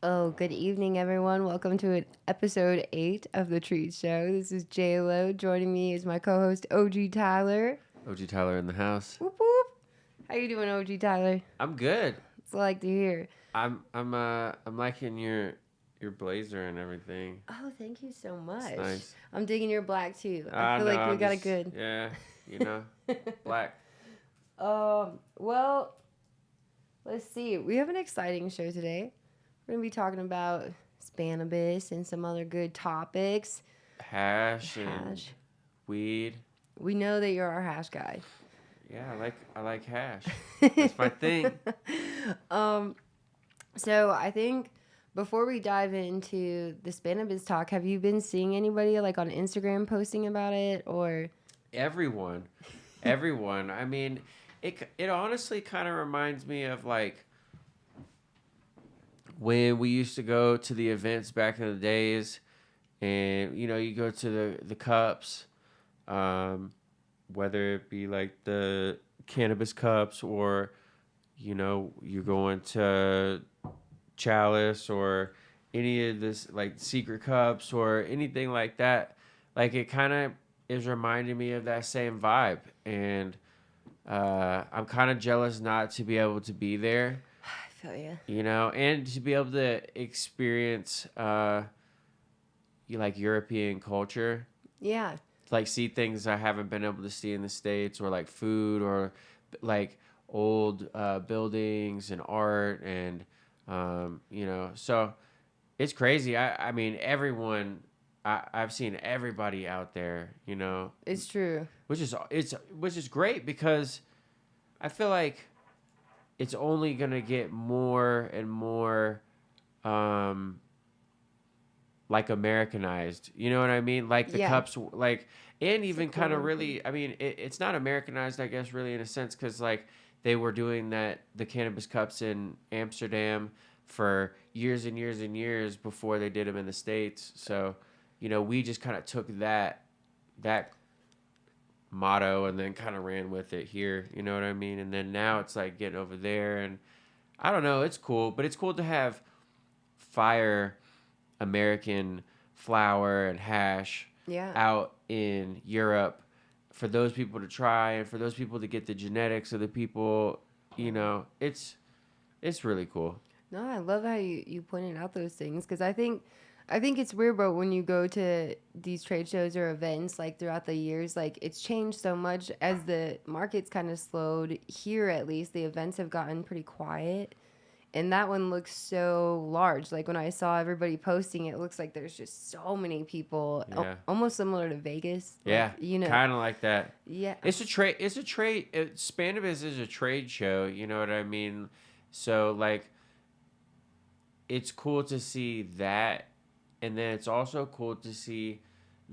Oh, good evening, everyone. Welcome to episode 8 of The Treat Show. This is J-Lo. Joining me is my co-host, OG Tyler. OG Tyler in the house. Whoop, whoop. How you doing, OG Tyler? I'm good. It's like to hear. I'm liking your blazer and everything. Oh, thank you so much. It's nice. I'm digging your black, too. I feel like we got it good. Yeah, black. Well, let's see. We have an exciting show today. We're going to be talking about CANNABIS and some other good topics. Hash and weed. We know that you're our hash guy. Yeah, I like hash. That's my thing. So I think before we dive into the CANNABIS talk, have you been seeing anybody like on Instagram posting about it or? Everyone. I mean, it honestly kind of reminds me of like when we used to go to the events back in the days, and you go to the cups, whether it be like the cannabis cups or you're going to Chalice or any of this like secret cups or anything like that. Like it kind of is reminding me of that same vibe, and I'm kind of jealous not to be able to be there. I feel you. And to be able to experience like European culture. Yeah. Like see things I haven't been able to see in the States, or like food, or like old buildings and art, and so it's crazy. I mean everyone. I've seen everybody out there. It's true. Which is great, because I feel like it's only gonna get more and more like Americanized. You know what I mean? Like the cups, like, and even kind of really, I mean, it's not Americanized, I guess, really in a sense, because like they were doing the cannabis cups in Amsterdam for years and years and years before they did them in the States. So, we just kind of took that motto and then kind of ran with it here. You know what I mean? And then now it's like getting over there, and I don't know. It's cool, but it's cool to have fire American flower and hash out in Europe for those people to try, and for those people to get the genetics of the people. It's really cool. No, I love how you pointed out those things, because I think it's weird, but when you go to these trade shows or events, like throughout the years, like it's changed so much as the market's kind of slowed. Here, at least, the events have gotten pretty quiet, and that one looks so large. Like when I saw everybody posting, it looks like there's just so many people. Yeah. Almost similar to Vegas. Yeah, like, kind of like that. Yeah, it's a trade. CANNABIS is a trade show. You know what I mean? So like, it's cool to see that. And then it's also cool to see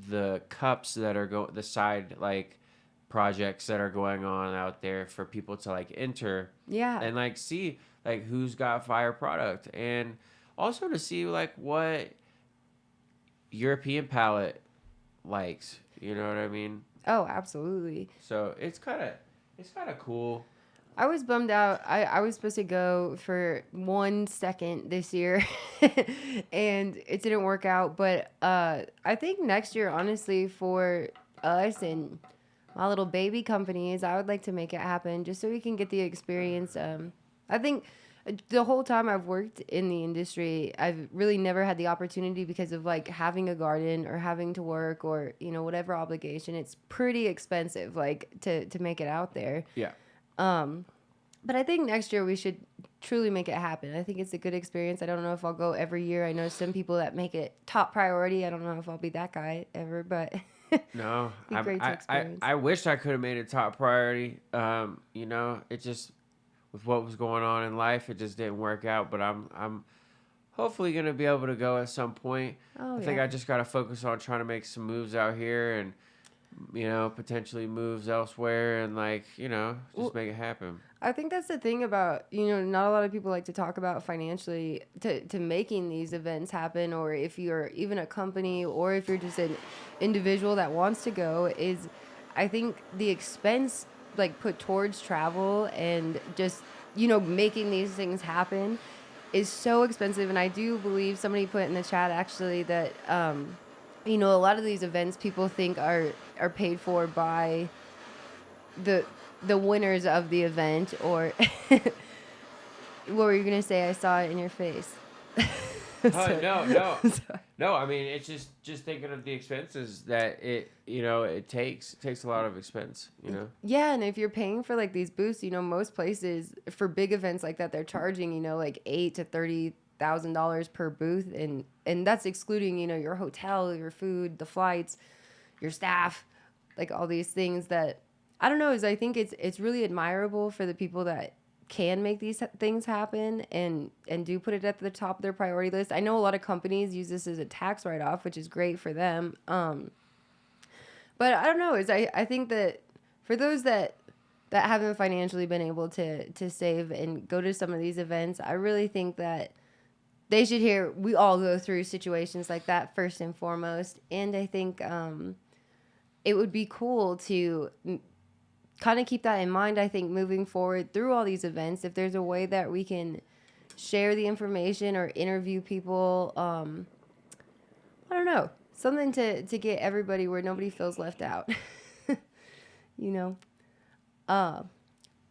the cups that are the side like projects that are going on out there for people to like enter. Yeah. And like see like who's got fire product, and also to see like what European palate likes. You know what I mean? Oh, absolutely. So it's kind of cool. I was bummed out. I was supposed to go for 1 second this year and it didn't work out. But I think next year, honestly, for us and my little baby companies, I would like to make it happen just so we can get the experience. I think the whole time I've worked in the industry, I've really never had the opportunity because of like having a garden or having to work or, whatever obligation. It's pretty expensive, like to make it out there. Yeah. But I think next year we should truly make it happen. I think it's a good experience. I don't know if I'll go every year. I know some people that make it top priority. I don't know if I'll be that guy ever, but no, be great to experience. I wish I could have made it top priority. It just, with what was going on in life, it just didn't work out. But I'm hopefully gonna be able to go at some point. I think I just gotta focus on trying to make some moves out here, and potentially moves elsewhere, and just make it happen. I think that's the thing about, not a lot of people like to talk about financially to making these events happen, or if you're even a company or if you're just an individual that wants to go, is I think the expense like put towards travel and just, making these things happen is so expensive. And I do believe somebody put in the chat actually that, you know, a lot of these events people think are paid for by the the winners of the event, or what were you gonna say? I saw it in your face. Oh Sorry. no, no, Sorry. no. I mean, it's just thinking of the expenses that it takes a lot of expense. Yeah, and if you're paying for like these booths, you know, most places for big events like that, they're charging, you know, like $8,000 to $30,000 per booth, and that's excluding, you know, your hotel, your food, the flights, your staff, like all these things that I don't know. Is I think it's really admirable for the people that can make these things happen and do put it at the top of their priority list. I know a lot of companies use this as a tax write off, which is great for them. But I don't know. Is I think that for those that haven't financially been able to save and go to some of these events, I really think that they should hear we all go through situations like that first and foremost. And I think it would be cool to kind of keep that in mind. I think moving forward through all these events, if there's a way that we can share the information or interview people, I don't know, something to get everybody where nobody feels left out. You know. Uh,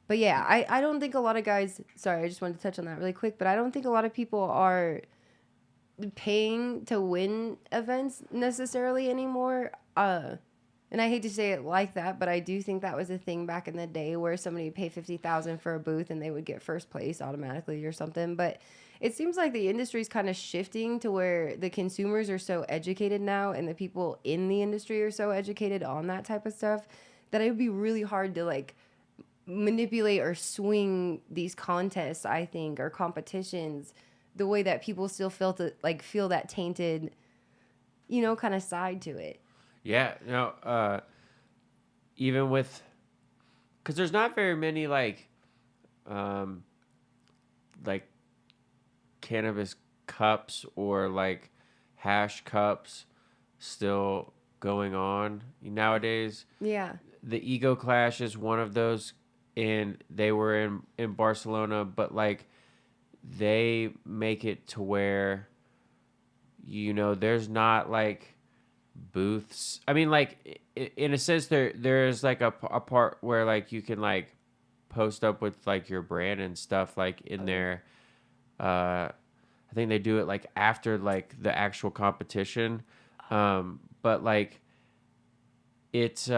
but yeah, I don't think a lot of guys. Sorry, I just wanted to touch on that really quick. But I don't think a lot of people are paying to win events necessarily anymore. And I hate to say it like that, but I do think that was a thing back in the day where somebody would pay 50,000 for a booth and they would get first place automatically or something. But it seems like the industry is kind of shifting to where the consumers are so educated now, and the people in the industry are so educated on that type of stuff, that it would be really hard to like manipulate or swing these contests, I think, or competitions the way that people still feel that tainted, you know, kind of side to it. Yeah. No. Even with, because there's not very many um, like cannabis cups or like hash cups still going on nowadays. Yeah. The Ego Clash is one of those, and they were in Barcelona, but like they make it to where there's not like booths. I mean, like in a sense, there's like a part where like you can like post up with like your brand and stuff like in there. I think they do it like after like the actual competition, but like it's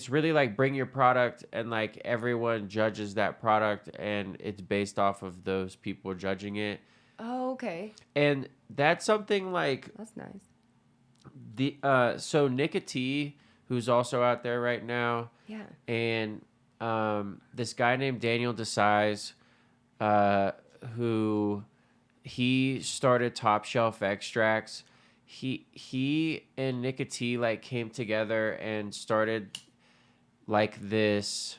really like bring your product, and like everyone judges that product, and it's based off of those people judging it. Oh, okay. And that's something like That's nice. so Nicotee, who's also out there right now, Yeah. and this guy named Daniel DeSize, who he started Top Shelf Extracts. He and Nicotee like came together and started like this.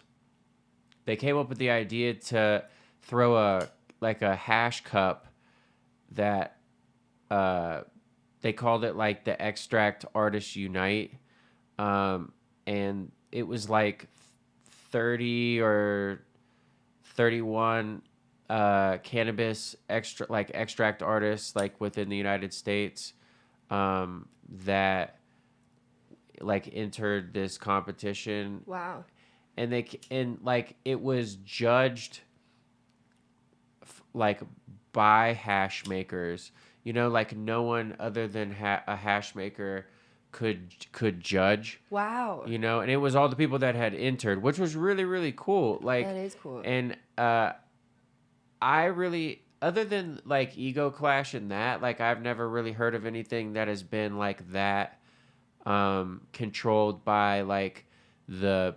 They came up with the idea to throw a hash cup that they called it like the Extract Artists Unite, and it was like 30 or 31 cannabis extract artists like within the United States that like entered this competition. Wow. And like it was judged like by hash makers, like no one other than a hash maker could judge, Wow. and it was all the people that had entered, which was really, really cool. Like, That is cool. and I really, other than like Ego Clash and that, like I've never really heard of anything that has been like that controlled by like the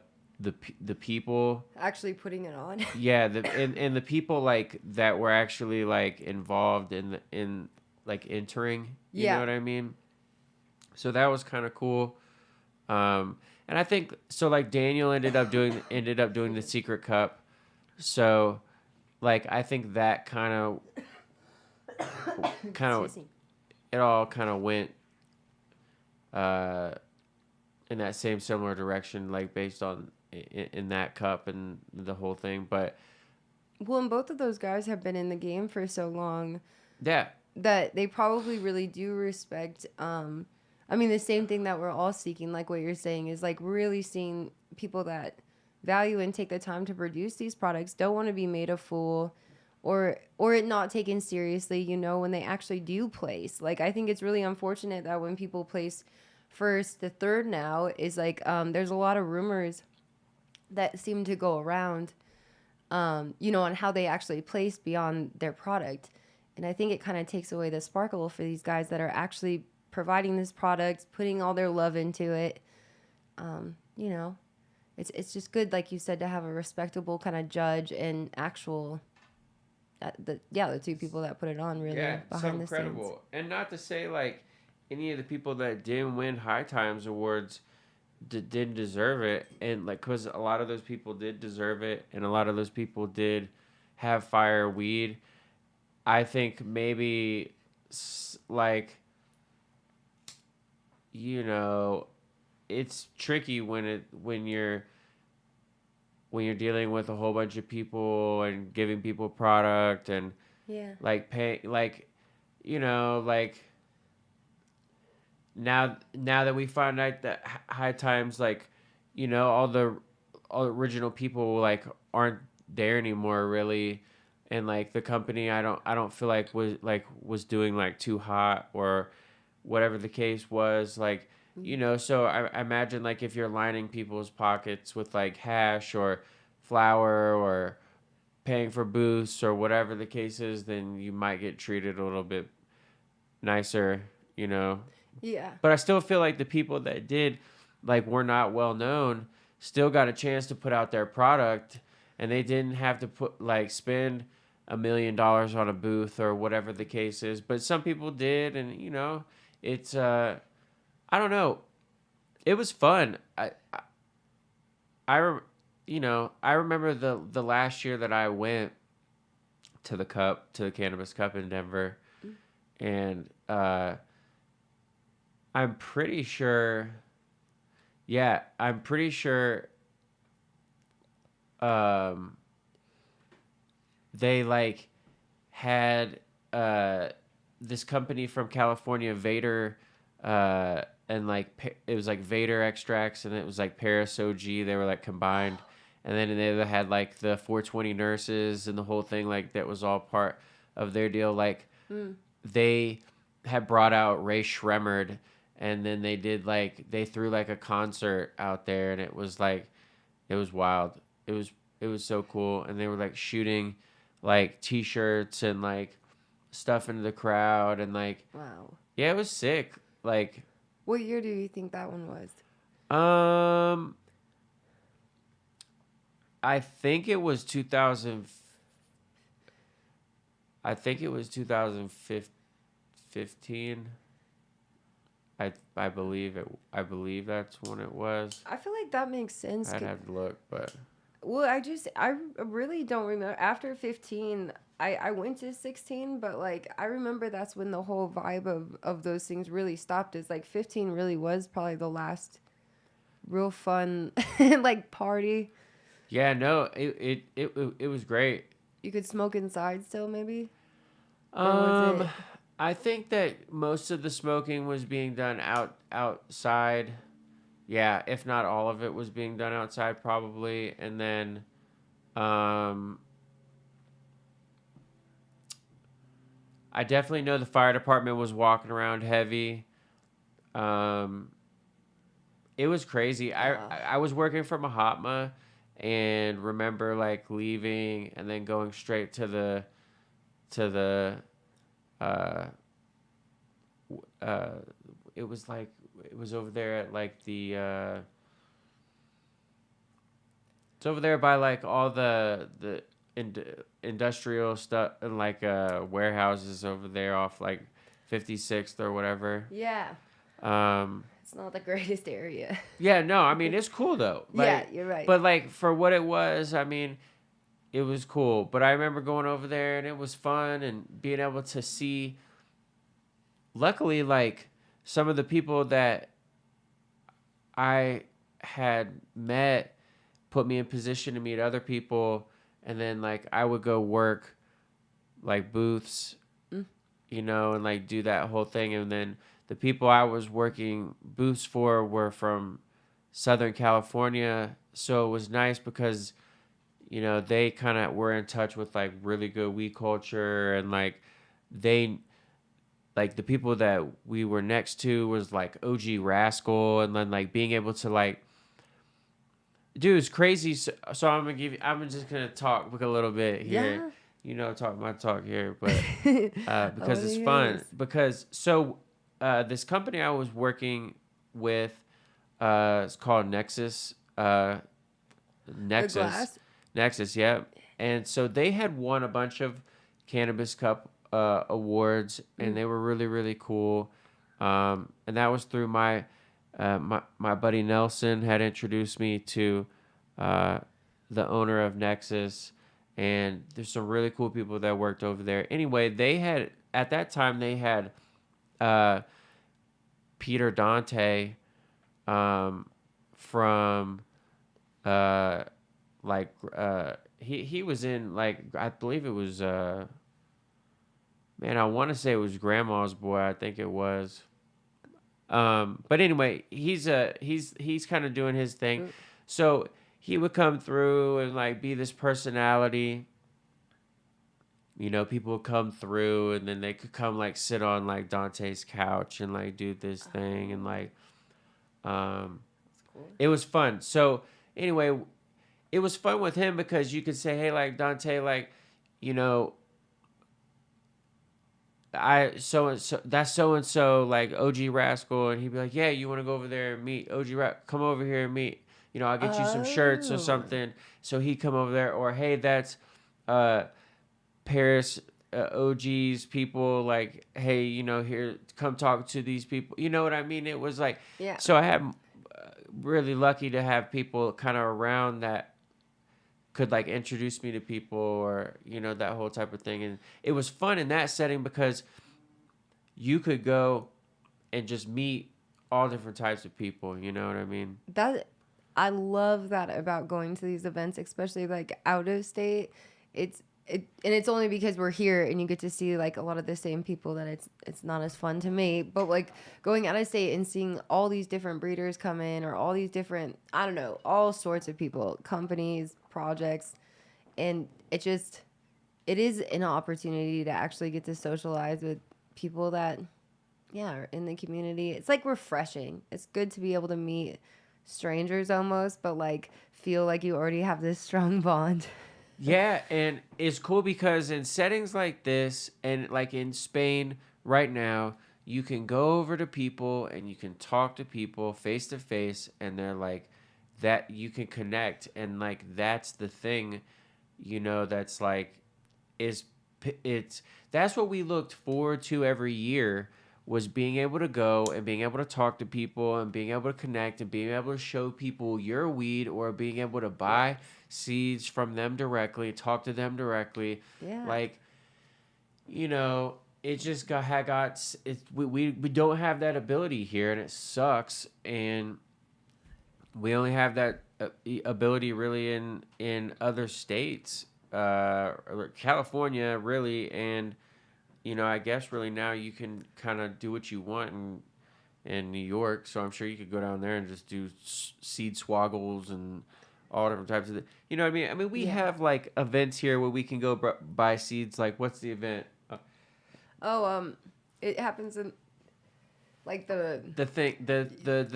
people. Actually putting it on. Yeah, and the people like that were actually like involved in like entering. You Yeah. know what I mean? So that was kind of cool. And I think so. Like Daniel ended up doing the Secret Cup. So, like I think that kind of Excuse me. it all kind of went in that same similar direction, like based on in that cup and the whole thing. But Well, and both of those guys have been in the game for so long Yeah. that they probably really do respect. I mean, the same thing that we're all seeking, like what you're saying, is like really seeing people that value and take the time to produce these products don't want to be made a fool or it not taken seriously, you know, when they actually do place. Like I think it's really unfortunate that when people place first, the third now is like there's a lot of rumors that seem to go around you know, on how they actually place beyond their product. And I think it kind of takes away the sparkle for these guys that are actually providing this product, putting all their love into it. You know, it's just good, like you said, to have a respectable kind of judge and actual, the two people that put it on Yeah, really behind something the scenes. credible. And not to say like any of the people that didn't win High Times awards didn't deserve it, and like because a lot of those people did deserve it, and a lot of those people did have fire weed. I think maybe like you know it's tricky when you're dealing with a whole bunch of people and giving people product and Yeah. like pay like like now that we find out that High Times like all the original people like aren't there anymore really, and like the company I don't feel like was doing like too hot or whatever the case was like so I imagine like if you're lining people's pockets with like hash or flour or paying for booths or whatever the case is, then you might get treated a little bit nicer, you know. Yeah. But I still feel like the people that did, like, were not well known, still got a chance to put out their product, and they didn't have to spend $1 million on a booth or whatever the case is. But some people did, and it's I don't know. It was fun. I I remember the last year that I went to the Cannabis Cup in Denver, and I'm pretty sure. Yeah, I'm pretty sure. Um, they like had this company from California, Vader, and like it was like Vader extracts, and it was like Paris OG. They were like combined, and then they had like the 420 nurses and the whole thing. Like that was all part of their deal. Like Mm. they had brought out Ray Shremmerd, and then they threw like a concert out there, and it was wild. It was so cool, and they were like shooting like t-shirts and like stuff into the crowd, and like Wow. yeah, it was sick. Like What year do you think that one was? um I think it was 2000. I think it was 2015. I believe that's when it was. I feel like that makes sense. I'd have to look, but Well, I really don't remember. After 15, I went to 16, but like I remember that's when the whole vibe of those things really stopped. Is like 15 really was probably the last real fun like party. yeah, no, it was great. You could smoke inside still maybe? Or was Um, it I think that most of the smoking was being done outside. Yeah, if not all of it was being done outside probably. And then um I definitely know the fire department was walking around heavy. Um it was crazy. I was working for Mahatma and remember like leaving and then going straight to the uh uh it was like it was over there at like the it's over there by like all the industrial stuff and like warehouses over there off like 56th or whatever. Yeah. Um It's not the greatest area. yeah, no, I mean it's cool though. Yeah, Like you're right. but like for what it was, I mean it was cool. But I remember going over there and it was fun and being able to see luckily like some of the people that I had met put me in position to meet other people and then like I would go work like booths, Mm. you know, and like do that whole thing. And then the people I was working booths for were from Southern California, so it was nice because you know they kind of were in touch with like really good weed culture, and like they like the people that we were next to was like OG Rascal, and then like being able to like dude, it's crazy. So I'm gonna give you. I'm just gonna talk a little bit here. Yeah. You know, talk my talk here, but I because want to it's hear fun. this. Because this company I was working with, it's called Nexus. The Nexus, glass. Nexus, yeah. And so they had won a bunch of Cannabis Cup awards, and Mm. they were really really cool. And that was through my buddy Nelson had introduced me to uh, the owner of Nexus, and there's some really cool people that worked over there. Anyway, they had at that time they had uh, Peter Dante from uh, like he was in like I believe it was man I want to say it was Grandma's Boy, I think it was. But anyway, he's kind of doing his thing. Mm. So he would come through and like be this personality. You know, people would come through and then they could come like sit on like Dante's couch and like do this thing and like um That's cool. it was fun. So anyway, it was fun with him because you could say, hey, like Dante, like, you know, I so and so that's so and so like OG Rascal, and he'd be like, yeah, you want to go over there and meet OG Rascal? Come over here and meet. You know, I'll get you some shirts or Oh. something. So he'd come over there, or hey, that's uh Paris OG's people. Like, hey, you know, here, come talk to these people. You know what I mean? It was like, Yeah. so I had really lucky to have people kind of around that could like introduce me to people or you know that whole type of thing, and it was fun in that setting because you could go and just meet all different types of people, you know what I mean? That I love that about going to these events, especially like out of state. And it's only because we're here and you get to see like a lot of the same people that it's not as fun to me. But like going out of state and seeing all these different breeders come in or all these different I don't know, all sorts of people, companies, projects, and it is an opportunity to actually get to socialize with people that yeah, are in the community. It's like refreshing. It's good to be able to meet strangers almost, but like feel like you already have this strong bond. Yeah, and it's cool because in settings like this and like in Spain right now, you can go over to people and you can talk to people face to face and they're like that you can connect and like that's the thing, you know, that's like is it's that's what we looked forward to every year was being able to go and being able to talk to people and being able to connect and being able to show people your weed or being able to buy Yes. seeds from them directly, talk to them directly. Yeah. Like, you know, it just got it, we don't have that ability here and it sucks, and we only have that ability really in other states, or California really, and you know I guess really now you can kind of do what you want in New York, so I'm sure you could go down there and just do seed swoggles and all different types of you know what I mean. I mean we Yeah. have like events here where we can go buy seeds. Like what's the event? Oh, it happens in like The thing, the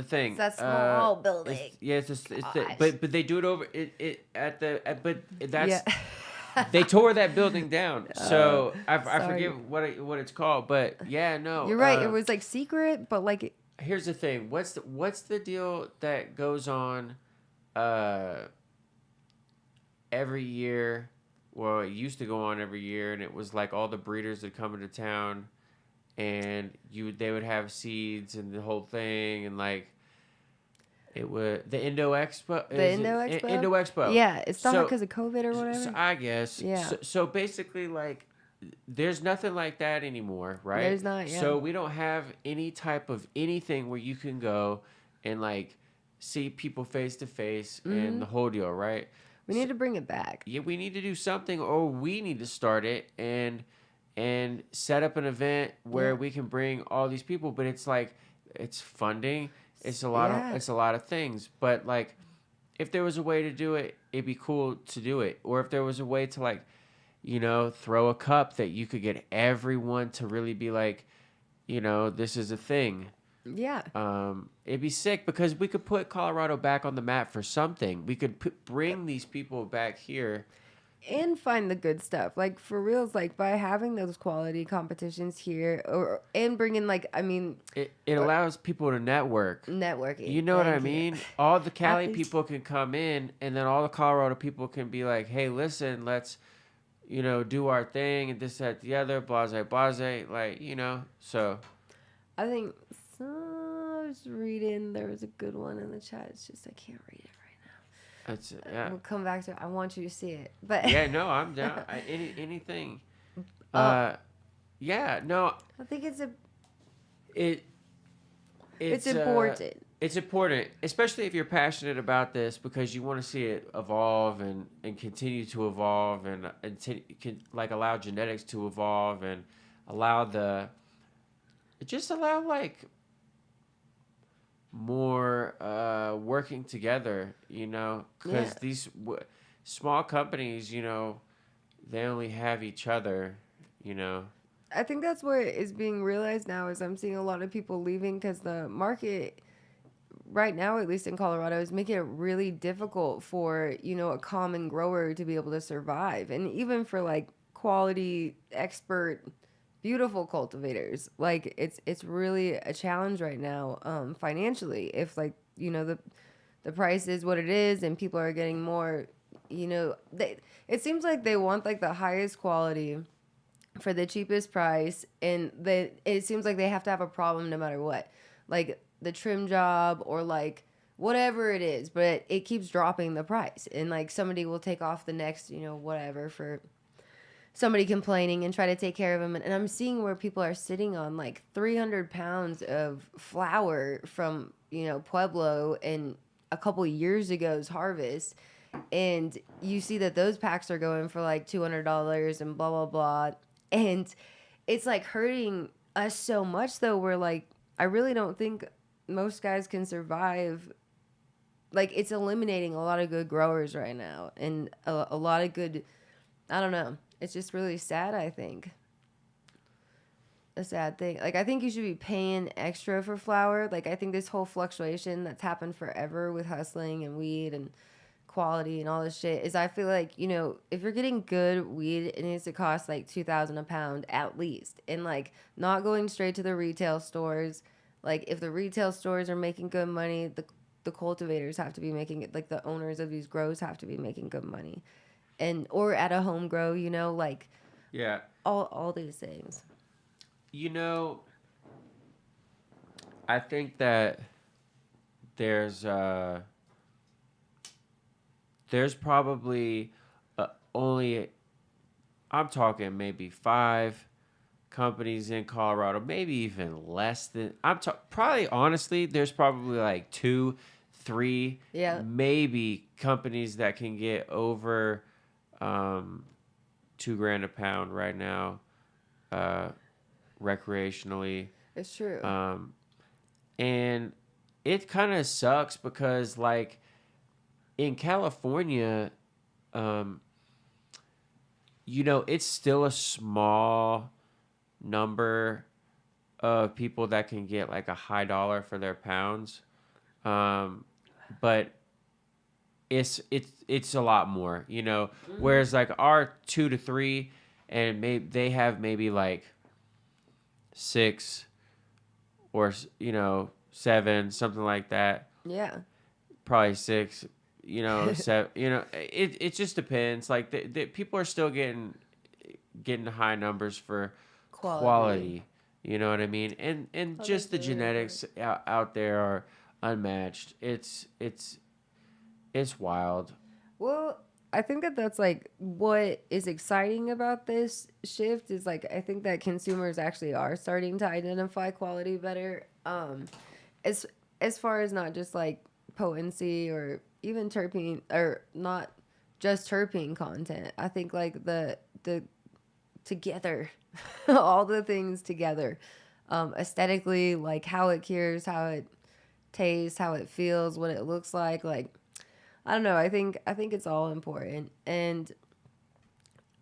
thing. it's that small It's, building. yeah, it's just it's the, Gosh. but they do it over it at the but that's Yeah. they tore that building down. So I Sorry. forget what it's called, but yeah, no. You're right. It was like secret, but like Here's the thing. What's the deal that goes on uh every year? Well, it used to go on every year, and it was like all the breeders that come into town, and they would have seeds and the whole thing, and like it would the Indo Expo. the Indo Expo. Indo Expo. Yeah, it stopped So because of COVID or whatever. so I guess. Yeah. So basically, like, there's nothing like that anymore, right? There's not, yeah. So we don't have any type of anything where you can go and like see people face to face and the whole deal, right? We need to bring it back. Yeah, we need to do something, or we need to start it and set up an event where Yeah. we can bring all these people. But it's like it's funding. Yeah. It's a lot of things. But like if there was a way to do it, it'd be cool to do it. Or if there was a way to like, throw a cup that you could get everyone to really be like, this is a thing. Yeah. It'd be sick because we could put Colorado back on the map for something. We could bring these people back here. And find the good stuff. Like for reals, like by having those quality competitions here or and bringing like I mean It allows people to network. networking. You know what I Thank you. mean? All the Cali Athletes- people can come in, and then all the Colorado people can be like, hey, listen, let's, do our thing and this, that, the other, blase, blase. Like, so. I think so, I was reading there was a good one in the chat. It's just I can't read it right That's now. yeah. We'll come back to it. I want you to see it. But Yeah, no, I'm down. Anything. Uh, Yeah, no, I think it's it. it's important. It's important, especially if you're passionate about this, because you want to see it evolve and continue to evolve and like allow genetics to evolve and allow allow like more working together, because Yeah. these small companies, they only have each other, I think that's what is being realized now is I'm seeing a lot of people leaving because the market right now, at least in Colorado, is making it really difficult for, a common grower to be able to survive. And even for like quality, expert, beautiful cultivators, like it's really a challenge right now, financially. If like, the price is what it is and people are getting more, it seems like they want like the highest quality for the cheapest price, and it seems like they have to have a problem no matter what, like the trim job or like whatever it is, but it keeps dropping the price, and like somebody will take off the next whatever for somebody complaining and try to take care of them. And I'm seeing where people are sitting on like 300 pounds of flour from Pueblo and a couple years ago's harvest, and you see that those packs are going for like $200 and blah blah blah. And it's like hurting us so much though. We're like, I really don't think most guys can survive. Like it's eliminating a lot of good growers right now and a lot of good, I don't know. It's just really sad, I think. A sad thing. Like I think you should be paying extra for flour. Like I think this whole fluctuation that's happened forever with hustling and weed and quality and all this shit is I feel like, if you're getting good weed, it needs to cost like $2,000 a pound at least. And like not going straight to the retail stores. Like if the retail stores are making good money, the cultivators have to be making it, like the owners of these grows have to be making good money. And or at a home grow, like yeah, all these things. I think that there's probably only, I'm talking maybe 5 companies in Colorado, maybe even less than, probably honestly, there's probably like 2, 3, Yeah. maybe companies that can get over $2,000 a pound right now, recreationally. It's true. And it kind of sucks because like in California, it's still a small number of people that can get like a high dollar for their pounds. But it's a lot more, whereas like our 2 to 3 and maybe they have maybe like 6 or 7, something like that. Yeah. Probably 6, 7. It just depends. Like the people are still getting high numbers for quality. You know what I mean? And Oh, just the that's really genetics out there are unmatched. It's wild. Well, I think that that's like what is exciting about this shift is like I think that consumers actually are starting to identify quality better. As far as not just like potency or even terpene or not just terpene content. I think like the together, all the things together, aesthetically, like how it cures, how it tastes, how it feels, what it looks like I don't know. I think it's all important, and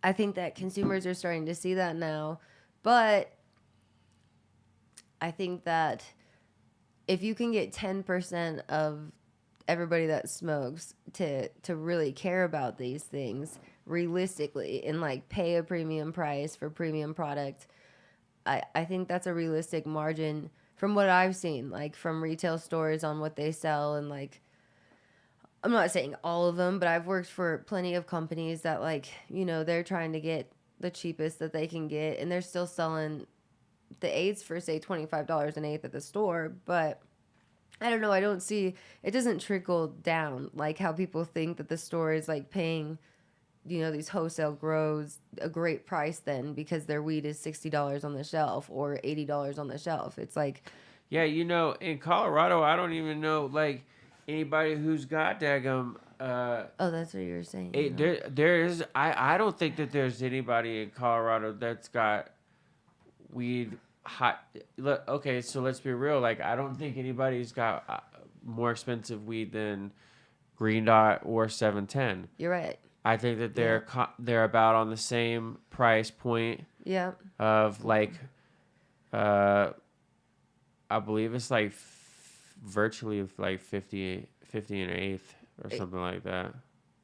I think that consumers are starting to see that now. But I think that if you can get 10% of everybody that smokes to really care about these things realistically and like pay a premium price for premium product, I think that's a realistic margin from what I've seen, like from retail stores on what they sell. And like, I'm not saying all of them, but I've worked for plenty of companies that, like, they're trying to get the cheapest that they can get, and they're still selling the eighths for, say, $25 an eighth at the store. But I don't know. I don't see it doesn't trickle down like how people think that the store is like paying, these wholesale grows a great price then because their weed is $60 on the shelf or $80 on the shelf. It's like, Yeah, in Colorado, I don't even know like anybody who's got daggum. oh, that's what you were saying. There is. I don't think that there's anybody in Colorado that's got weed hot. Look, okay, so let's be real. Like, I don't think anybody's got more expensive weed than Green Dot or 710. You're right. I think that they're about on the same price point. Yeah. Of like, I believe it's like virtually like 50 an eighth or something like that.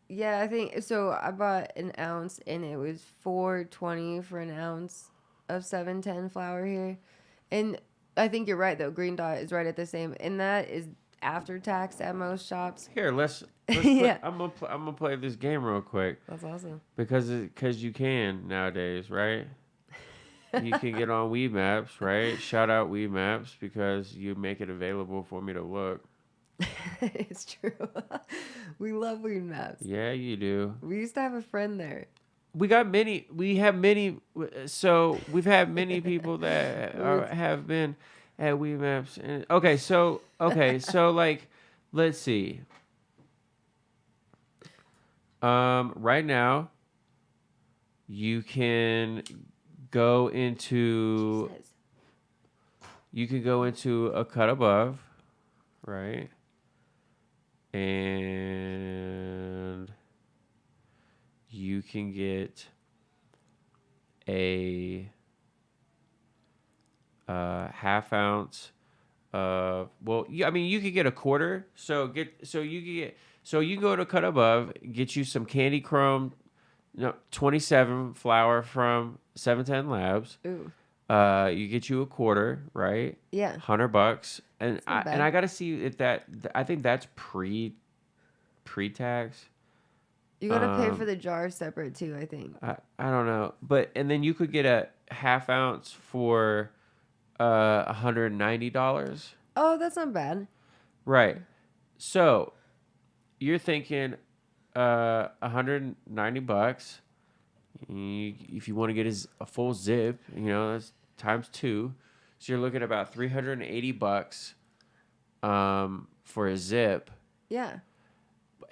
Yeah, I think so. I bought an ounce and it was $4.20 for an ounce of 710 flower here. And I think you're right though. Green Dot is right at the same, and that is after tax at most shops. Here, let's Yeah. I'm gonna play this game real quick. That's awesome. Because you can nowadays, right? You can get on Weed Maps, right? Shout out Weed Maps because you make it available for me to look. It's true. We love Weed Maps. Yeah, you do. We used to have a friend there. We have many. So we've had many people that have been at Weed Maps. And, so like, let's see. Right now, you can go into a cut above, right? And you can get a half ounce of, you could get a quarter. So you can go to cut above, get you some Candy Chrome 27 flower from 710 Labs. Ooh. You get you a quarter, right? Yeah. $100, and That's not I gotta see if I think that's pre-tax. You gotta pay for the jar separate too, I think. I don't know, and then you could get a half ounce for $190. Oh, that's not bad. Right. So you're thinking $190. If you want to get a full zip, that's times 2. So you're looking at about $380 for a zip. Yeah.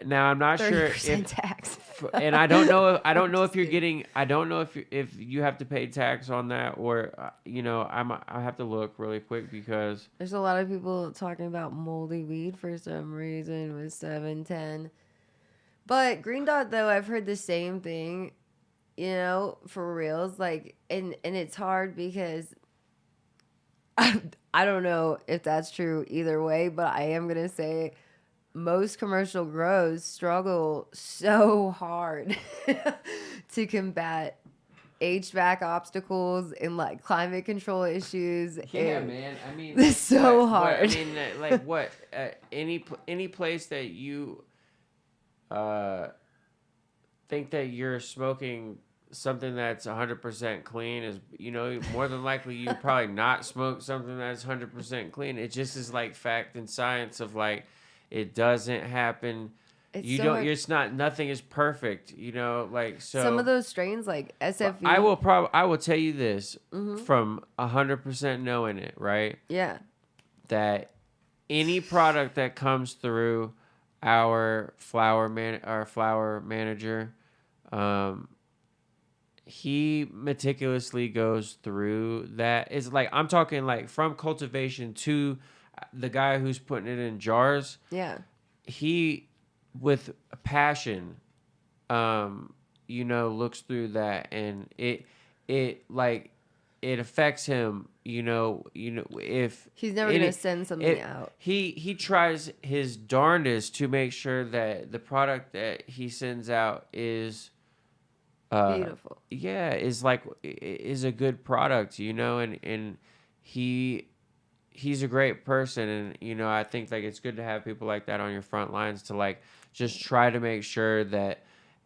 Now I'm not sure if tax. And I don't know if you're getting, I don't know if you have to pay tax on that or I have to look really quick because there's a lot of people talking about moldy weed for some reason with 710. But Green Dot though, I've heard the same thing, for reals, like, and it's hard because I don't know if that's true either way, but I am going to say most commercial grows struggle so hard to combat HVAC obstacles and like climate control issues. Yeah, man. I mean, it's so hard. Any place that you think that you're smoking something that's 100% clean is, more than likely you probably not smoke something that's 100% clean. It just is like fact and science of like, it doesn't happen. Nothing is perfect, like, so. Some of those strains like SFE. I will tell you this from 100% knowing it, right? Yeah. That any product that comes through our flower manager, um, he meticulously goes through that. It's like I'm talking like from cultivation to the guy who's putting it in jars. Yeah. He with passion, looks through that, and it like it affects him. If He's never gonna any send something it out. he tries his darndest to make sure that the product that he sends out is uh Beautiful. yeah is a good product, and he he's a great person, and I think like it's good to have people like that on your front lines to like just try to make sure that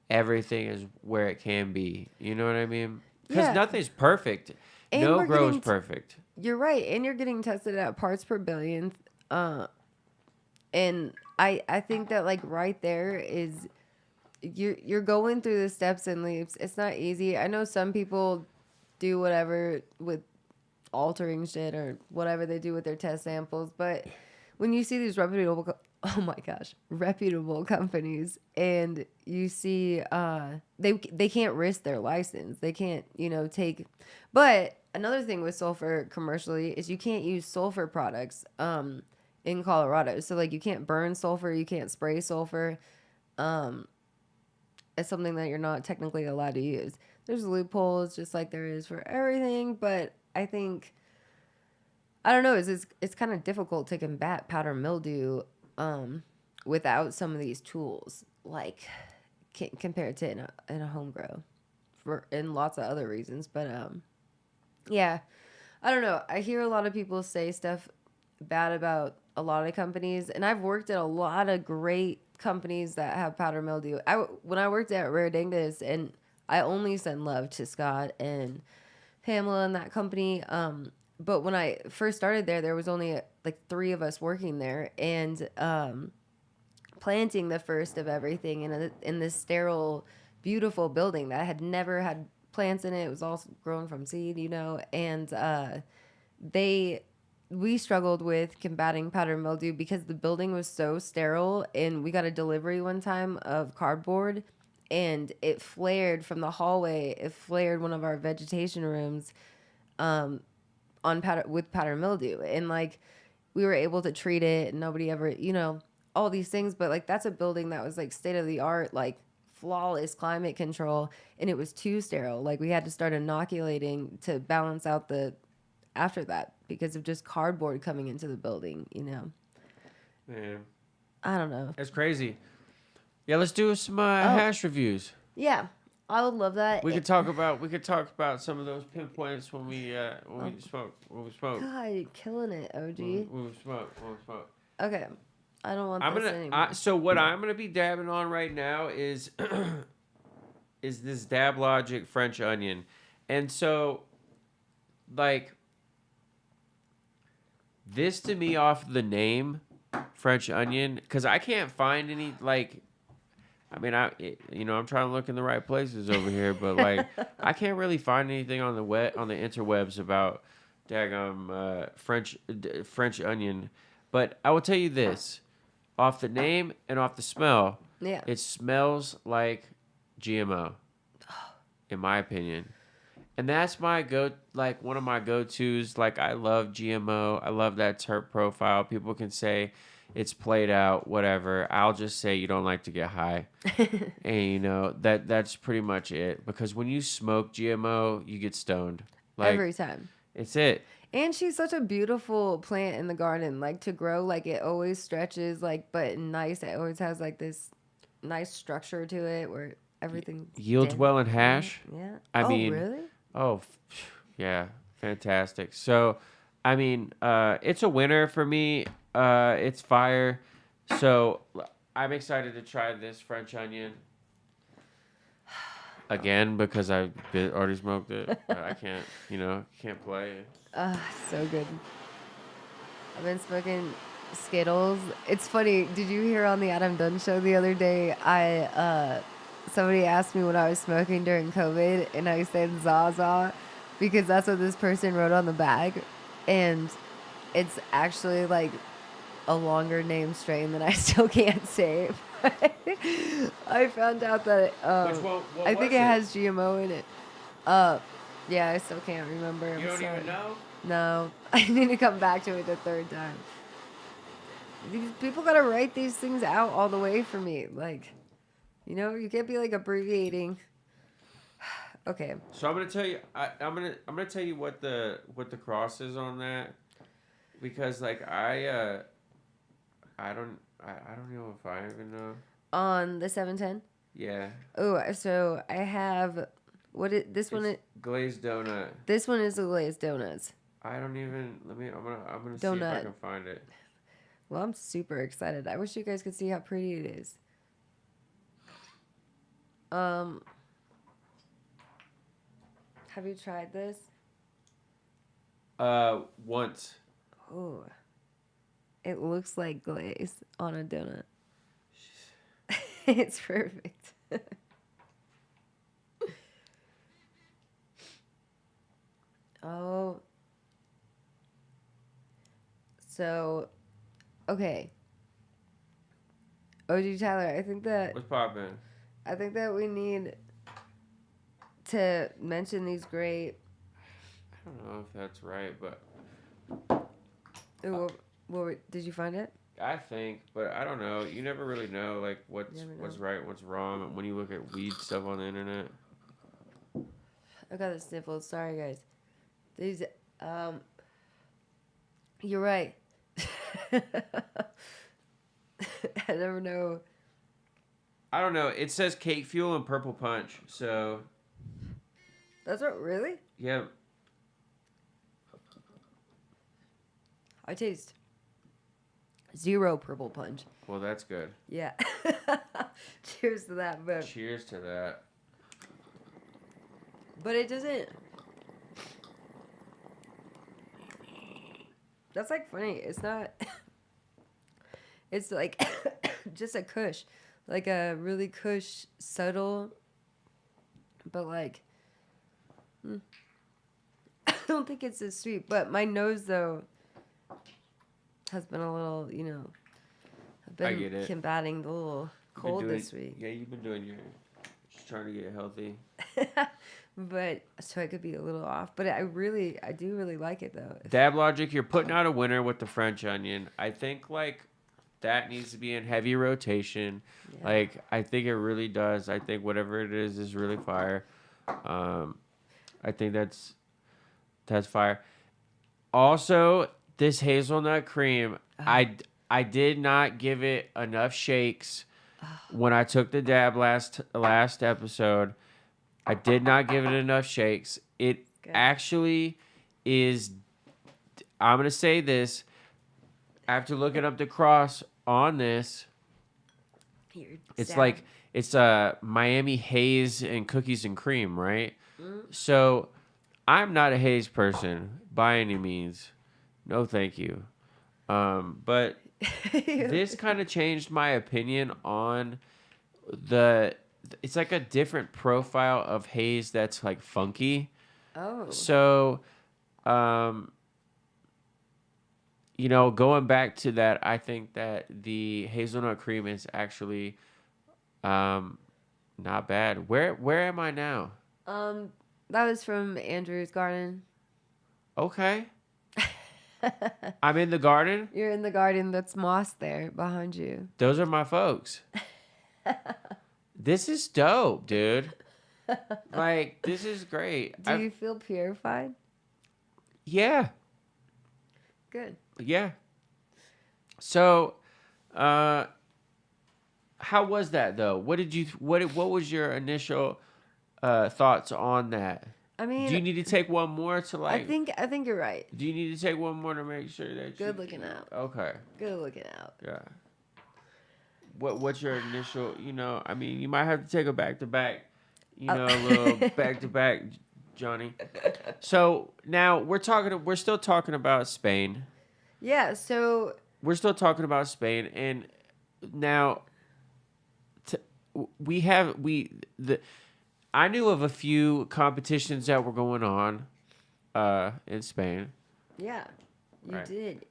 everything is where it can be. You know what I mean? Because Yeah. nothing's perfect. And No we're grow is getting perfect. you're right, and you're getting tested at parts per billion. Uh and I think that like right there is you're going through the steps and leaps. It's not easy. I know some people do whatever with altering shit or whatever they do with their test samples, but when you see these oh my gosh, reputable companies, and you see they can't risk their license. They can't, take. But another thing with sulfur commercially is you can't use sulfur products in Colorado. So like you can't burn sulfur, you can't spray sulfur. Um it's something that you're not technically allowed to use. There's loopholes just like there is for everything, but I think I don't know, it's kind of difficult to combat powder mildew without some of these tools, like compared to in a home grow for and lots of other reasons. But yeah, I don't know. I hear a lot of people say stuff bad about a lot of companies, and I've worked at a lot of great companies that have powder mildew. When I worked at Rare Dingus, and I only send love to Scott and Pamela and that company. But when I first started there, there was only like 3 of us working there, and planting the first of everything in this sterile, beautiful building that had never had plants in it. It was all grown from seed, and they we struggled with combating powder mildew because the building was so sterile, and we got a delivery one time of cardboard, and it flared from the hallway. It flared one of our vegetation rooms on powder mildew, and like we were able to treat it, and nobody ever, all these things. But like that's a building that was like state of the art, like flawless climate control, and it was too sterile. Like we had to start inoculating to balance out the after that because of just cardboard coming into the building. Yeah, I don't know. that's crazy. Yeah, let's do some Oh, hash reviews. yeah, I would love that. We could talk about some of those pinpoints when we smoke. God, you're killing it, OG. When we smoke. Okay, I don't want I'm this gonna. anymore. So what I'm gonna be dabbing on right now is is this Dab Logic French onion, and so like this to me off the name French onion, because I can't find any like. I mean, I'm trying to look in the right places over here, but like, I can't really find anything on the interwebs about daggum French onion. But I will tell you this, off the name and off the smell, Yeah. it smells like GMO, in my opinion. And that's one of my go-tos. Like, I love GMO. I love that terp profile. People can say it's played out, whatever. I'll just say you don't like to get high. And, that's pretty much it. Because when you smoke GMO, you get stoned. Like, Every time. it's it. And she's such a beautiful plant in the garden, like to grow, like it always stretches, like, but nice. It always has like this nice structure to it where everything Yields well in hash. Yeah. I mean, really? Oh, yeah. Fantastic. So, I mean, it's a winner for me. It's fire. So, I'm excited to try this French onion again because I've already smoked it. I can't play. So good. I've been smoking Skittles. It's funny. Did you hear on the Adam Dunn show the other day? Somebody asked me what I was smoking during COVID, and I said Zaza because that's what this person wrote on the bag, and it's actually like a longer name strain that I still can't save. I found out that Which one? What I was think it has GMO in it. Uh, yeah, I still can't remember. You I'm don't sorry. even know? No, I need to come back to it the third time. These people gotta write these things out all the way for me. Like, you can't be like abbreviating. Okay. So I'm gonna tell you. I'm gonna tell you what the cross is on that, because like I don't know if I even know. On the 710. Yeah. Oh, so I have this one. It's glazed donut. This one is the glazed donuts. I don't even. Let me. I'm gonna see if I Donut. can find it. Well, I'm super excited. I wish you guys could see how pretty it is. Have you tried this? Once. Oh, it looks like glaze on a donut. It's perfect. Oh. So, okay. OG Tyler, What's poppin'? I think that we need to mention these great. I don't know if that's right, but Ooh, did you find it? I think, but I don't know. You never really know like what's never know. what's right, what's wrong when you look at weed stuff on the internet. I got the sniffles. Sorry, guys. These, you're right. I never know. I don't know. It says Cake Fuel and Purple Punch, so That's what, really? yeah. I taste 0 purple punch. Well, that's good. Yeah. Cheers to that, but Cheers to that. it doesn't. That's like funny. It's not. It's like just a kush, like a really kush, subtle, but like. I don't think it's as sweet. But my nose though has been a little, I've I been get it. combating the little cold this week. Yeah, you've been doing just trying to get healthy. But so I could be a little off, but I do really like it though. Dab Logic, you're putting out a winner with the French onion. I think like that needs to be in heavy rotation. Yeah. Like I think it really does. I think whatever it is really fire. I think that's fire. Also, this hazelnut cream, I did not give it enough shakes when I took the dab last episode. I did not give it enough shakes. It actually is. I'm gonna say this. After looking up the cross on this, it's like it's a Miami haze and cookies and cream, right? So I'm not a haze person by any means. No, thank you. But this kind of changed my opinion on it's like a different profile of haze that's like funky. Oh. So, going back to that, I think that the hazelnut cream is actually not bad. Where am I now? That was from Andrew's garden. Okay. I'm in the garden. You're in the garden. That's moss there behind you. Those are my folks. This is dope, dude. Like, this is great. Do you feel purified? Yeah. Good. Yeah. So, how was that though? What was your initial thoughts on that? I mean, do you need to take one more to like? I think you're right. Do you need to take one more to make sure that Good looking out. Okay. Good looking out. Yeah. What's your initial? I mean, you might have to take a back to back. A little back to back, Johnny. So now we're still talking about Spain. Yeah. So we're still talking about Spain, and now I knew of a few competitions that were going on in Spain. Yeah, you right. did.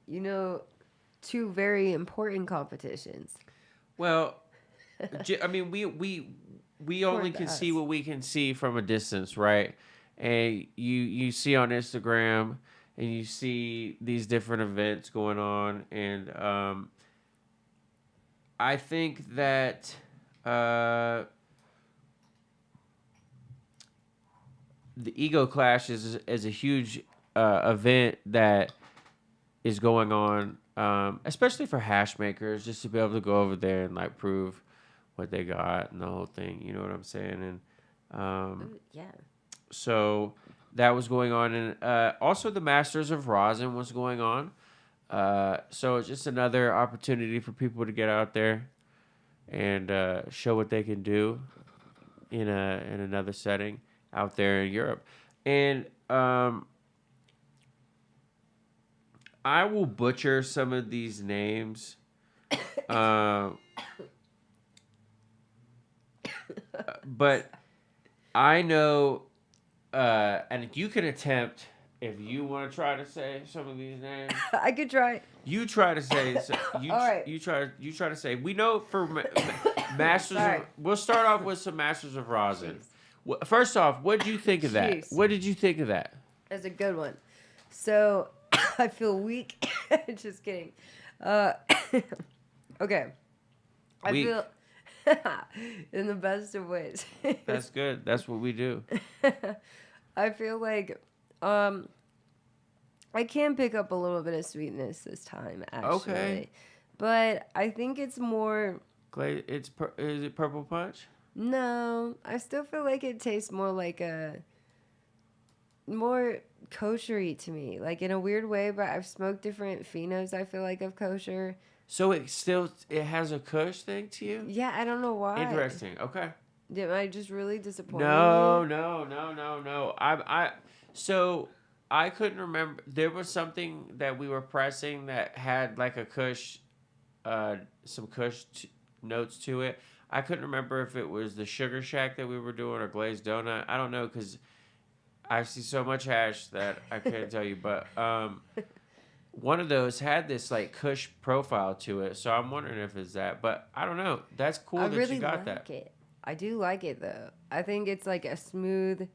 two very important competitions. Well, I mean, we only Important to can see us. what we can see from a distance, right? And you see on Instagram, and you see these different events going on, and I think that uh, the ego clash is a huge event that is going on, especially for hash makers, just to be able to go over there and like prove what they got and the whole thing. You know what I'm saying? And Ooh, yeah. so that was going on, and also the Masters of Rosin was going on. So it's just another opportunity for people to get out there and show what they can do in another setting out there in Europe. And I will butcher some of these names. Uh, but I know, and you can attempt if you want to try to say some of these names. I could try. You try to say All right. you try to say. We know for Masters of. Sorry. We'll start off with some Masters of Rosin. Jeez. First off, what did you think of that? Jeez. What did you think of that? That's a good one. So I feel weak. Just kidding. Uh, okay. I Weak. feel in the best of ways. That's good. That's what we do. I feel like um I can pick up a little bit of sweetness this time actually. Okay. But I think it's more Clay, is it Purple Punch? no, I still feel like it tastes more like a more kosher-y to me. Like in a weird way, but I've smoked different phenos I feel like of kosher. So it has a Kush thing to you? Yeah, I don't know why. Interesting. Okay. Am I just really disappointed? No. So I couldn't remember. There was something that we were pressing that had like a Kush, some Kush notes to it. I couldn't remember if it was the Sugar Shack that we were doing or Glazed Donut. I don't know because I see so much hash that I can't tell you. But one of those had this like Kush profile to it, so I'm wondering if it's that. But I don't know. That's cool I that really you got like that. it. I do like it though. I think it's like a smooth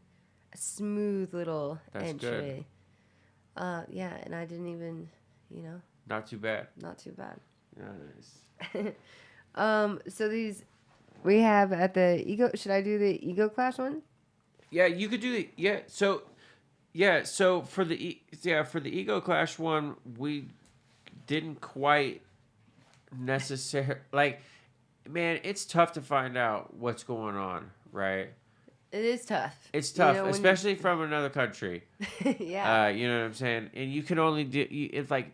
little That's entry. Yeah, and I didn't even, you know, Not too bad. not too bad. Nice. So these we have at the ego. Should I do the ego clash one? Yeah, you could do the So for the Ego Clash one, we didn't quite necessarily like. Man, it's tough to find out what's going on, right? It is tough. It's You tough, know, when you- especially from another country. yeah. You know what I'm saying? And you can only do. It's like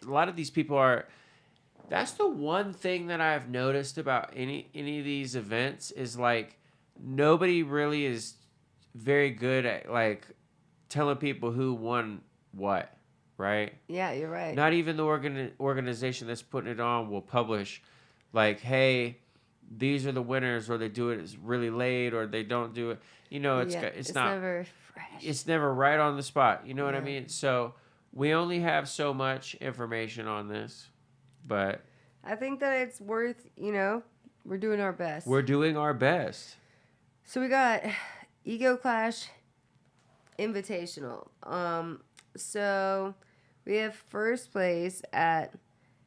a lot of these people are. That's the one thing that I've noticed about any of these events is like nobody really is very good at like telling people who won what, right? Yeah, you're right. Not even the organization that's putting it on will publish like, hey, these are the winners, or they do it really late, or they don't do it. You know, it's not never fresh. it's never right on the spot. You know what I Yeah. mean? So we only have so much information on this, but I think that it's worth, you know, we're doing our best. we're doing our best. So we got Ego Clash Invitational. So we have first place at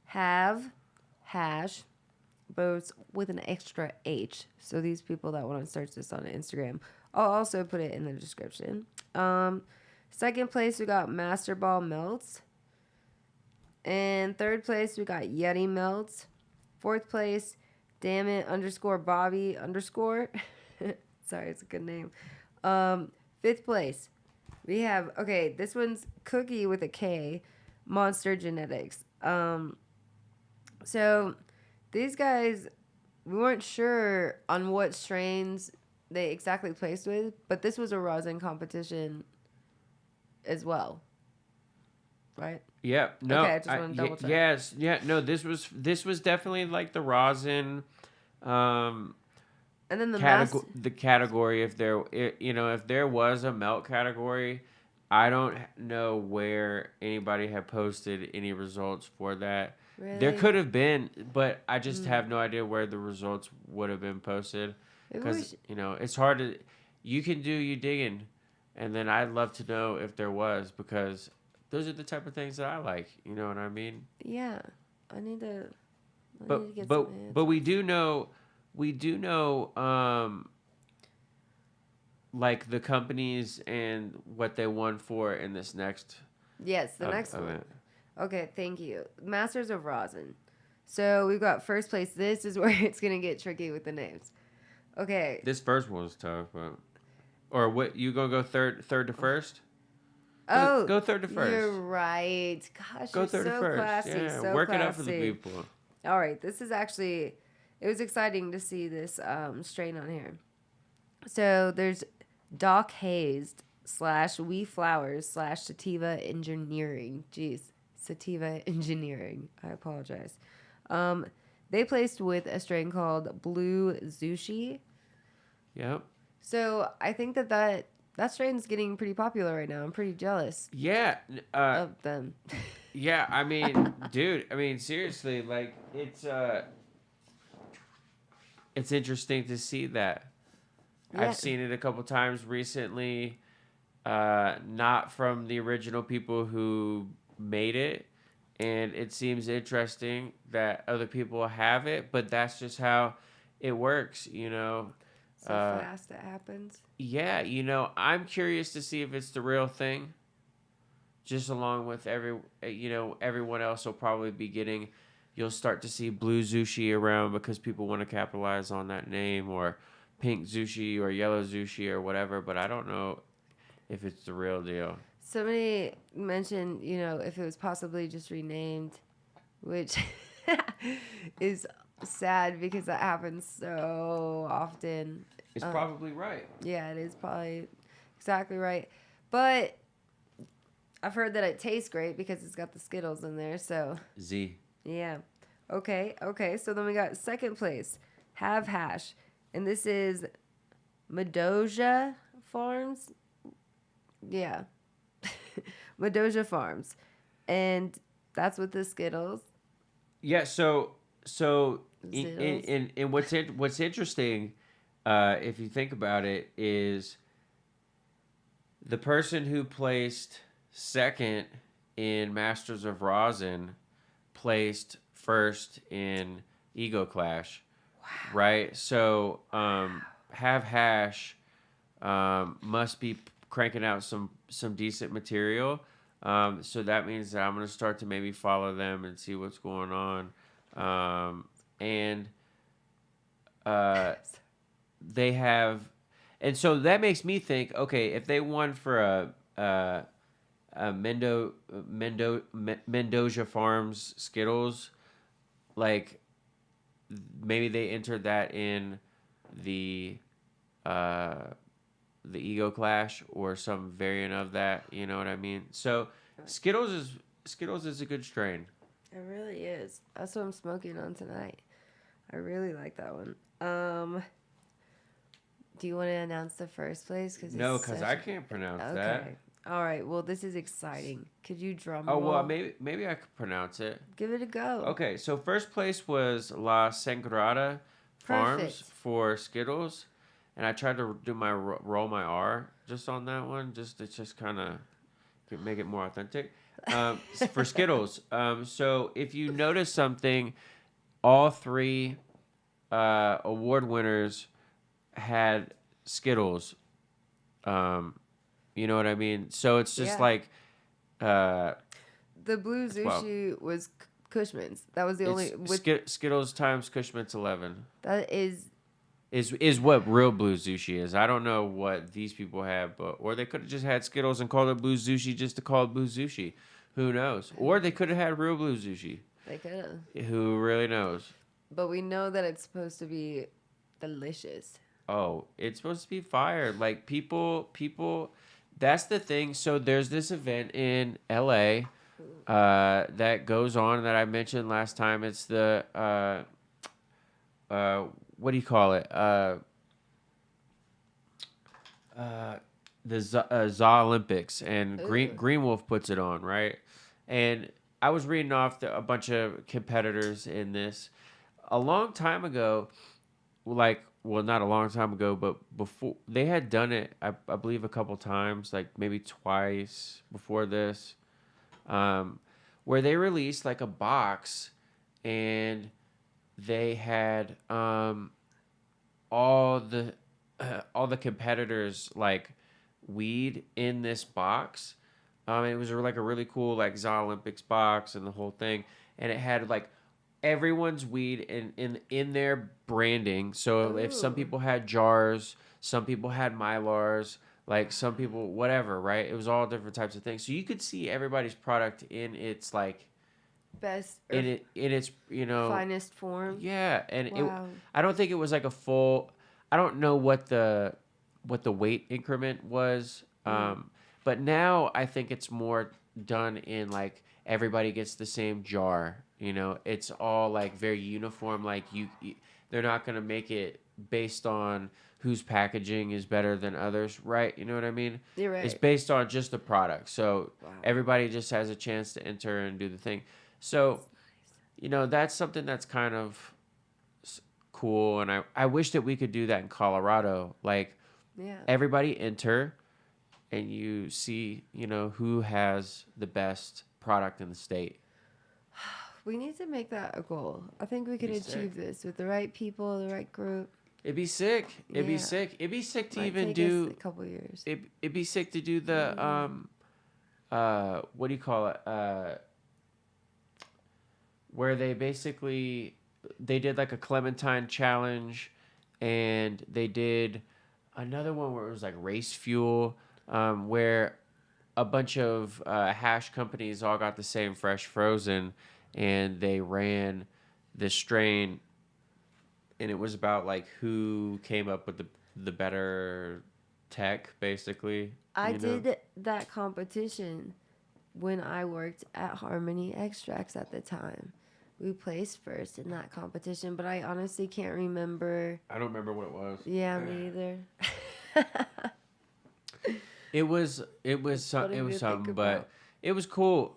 Have Hash, both with an extra H. So these people that want to search this on Instagram, I'll also put it in the description. Second place we got Master Ball Melts. And third place we got Yeti Melts. Fourth place, Damn it _ Bobby _ Sorry, it's a good name. Fifth place, we have, okay, this one's Cookie with a K, Monster Genetics. So these guys, we weren't sure on what strains they exactly placed with, but this was a rosin competition as well, right? Yeah. No. Okay, I just wanna double check. Yes. Yeah. No. This was definitely like the rosin. And then the The category, if there was a melt category, I don't know where anybody had posted any results for that. There Really? could have been, but I just Mm. have no idea where the results would have been posted. Maybe we Because, should. it's hard to. You can do you digging, and then I'd love to know if there was, because those are the type of things that I like. You know what I mean? Yeah. I need to. I need But to get some but but we answers. do know, we do know, like the companies and what they won for in this next Yes, the next one. event. Okay, thank you. Masters of Rosin. So we've got first place. This is where it's gonna get tricky with the names. Okay. This first one was tough, but or what you gonna go third to first? Go Oh, go third to first. you're right. Gosh, Go you're third to so first. classy, Yeah, so work it up for the classy. people. All right, this is actually. It was exciting to see this strain on here. So there's Doc Hazed / We Flowers / Sativa Engineering. Jeez, Sativa Engineering. I apologize. Um, they placed with a strain called Blue Zushi. Yep. So I think that strain's getting pretty popular right now. I'm pretty jealous Yeah. of them. Yeah. I mean, dude. I mean, seriously. Like, it's interesting to see that. Yeah. I've seen it a couple times recently. Not from the original people who made it, and it seems interesting that other people have it, but that's just how it works, So uh, fast it happens. yeah, I'm curious to see if it's the real thing, just along with everyone else will probably be getting. You'll start to see blue sushi around because people want to capitalize on that name, or pink sushi or yellow sushi or whatever, but I don't know if it's the real deal. Somebody mentioned, if it was possibly just renamed, which is sad because that happens so often. It's Um, probably right. yeah, it is probably exactly right. But I've heard that it tastes great because it's got the Skittles in there. So, Z. yeah. Okay. So then we got second place, Have Hash. And this is Medoja Farms. Yeah. Medoja Farms. And that's with the Skittles. Yeah. So Zittles. in what's interesting, if you think about it, is the person who placed second in Masters of Rosin placed first in Ego Clash. Wow. Right. So Have Hash must be cranking out some decent material. So that means that I'm gonna start to maybe follow them and see what's going on. And they have, and so that makes me think. Okay, if they won for a Mendoza Farms Skittles, like maybe they entered that in the the Ego Clash or some variant of that. You know what I mean? So Skittles is a good strain. It really is. That's what I'm smoking on tonight. I really like that one. Do you want to announce the first place? No, because I can't pronounce that. Okay. All right. Well, this is exciting. Could you drum Oh well, roll? maybe I could pronounce it. Give it a go. Okay, so first place was La Sangrada Farms Perfect. for Skittles, and I tried to do my roll my R just on that one, just to just kind of make it more authentic. For Skittles, so if you notice something, all three award winners had Skittles. You know what I mean? So it's just Yeah. like The blue well, Zushi was Cushman's. That was the only. it's With Skittles times Cushman's 11 that is what real blue sushi is. I don't know what these people have, but or they could have just had Skittles and called it blue sushi just to call it blue sushi. Who knows? Or they could have had real blue sushi. they could have. Who really knows? But we know that it's supposed to be delicious. Oh, it's supposed to be fire. Like people. That's the thing. So there's this event in L.A. That goes on that I mentioned last time. It's the what do you call it? The ZA Olympics, and Ooh. Green Wolf puts it on, right? And I was reading off a bunch of competitors in this a long time ago. Like, well, not a long time ago, but before they had done it, I believe a couple times, like maybe twice before this, um, where they released like a box, and they had all the all the competitors like weed in this box. It was like a really cool like ZA Olympics box and the whole thing, and it had like everyone's weed in their branding. So if some Ooh. people had jars, some people had Mylars, like some people whatever, right? It was all different types of things. So you could see everybody's product in its like Best or in its finest form. yeah, and it Wow. I don't think it was like a full. I don't know what the weight increment was. Mm. But now I think it's more done in like everybody gets the same jar. It's all like very uniform. Like they're not gonna make it based on whose packaging is better than others, right? You know what I mean? You're It's right. based on just the product. So Wow. everybody just has a chance to enter and do the thing. So that's something that's kind of cool, and I wish that we could do that in Colorado. Like Yeah. everybody enter, and you see, who has the best product in the state. We need to make that a goal. I think we could Be achieve sick. this with the right people, the right group. It'd be sick. It'd be Yeah. sick. It'd be sick to Might even take us a do. couple years. It'd be sick to do the what do you call it? Where they basically they did like a Clementine challenge, and they did another one where it was like race fuel, where a bunch of hash companies all got the same fresh frozen, and they ran this strain, and it was about like who came up with the better tech, basically. I did that competition when I worked at Harmony Extracts at the time. We placed first in that competition, but I honestly can't remember. I don't remember what it was. Yeah, me either. It was funny it was to think something, about. but it was cool.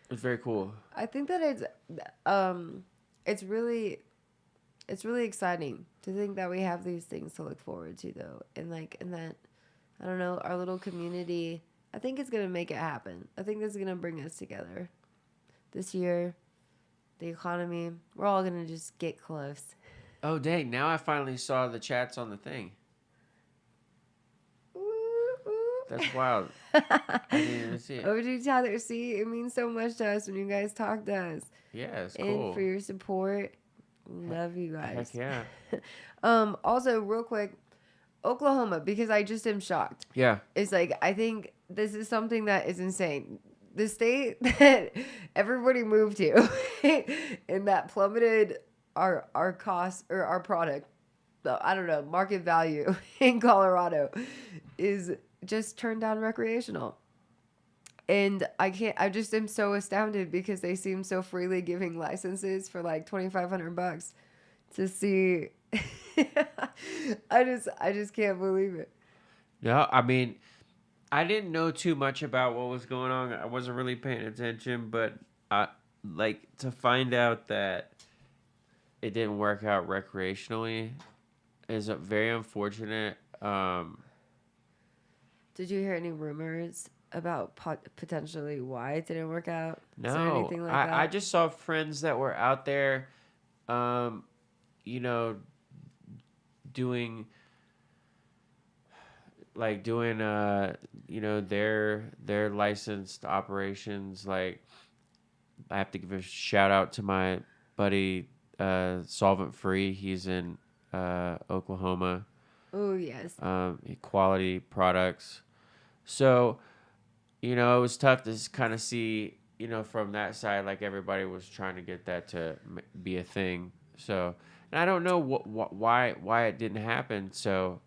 It was very cool. I think that it's really exciting to think that we have these things to look forward to though, and like in that, I don't know, our little community. I think it's gonna make it happen. I think this is gonna bring us together this year. The economy, we're all gonna just get close. Oh dang! Now I finally saw the chats on the thing. That's wild. I didn't even see it. OG Tyler, see, it means so much to us when you guys talk to us. Yeah, it's And cool. for your support. Love you guys. Heck yeah. Also, real quick, Oklahoma, because I just am shocked. Yeah. It's like, I think this is something that is insane. The state that everybody moved to and that plummeted our costs or our product, I don't know, market value in Colorado is just turned down recreational. And I just am so astounded because they seem so freely giving licenses for like $2,500 to see. I just can't believe it. No, I mean, I didn't know too much about what was going on. I wasn't really paying attention, but like to find out that it didn't work out recreationally is very unfortunate. Did you hear any rumors about potentially why it didn't work out? Is there No, anything like that? I just saw friends that were out there, you know, doing their licensed operations. Like, I have to give a shout out to my buddy Solvent Free. He's in Oklahoma. Oh yes. Quality products. So, it was tough to kind of see, from that side, like everybody was trying to get that to be a thing. So, and I don't know why it didn't happen. So,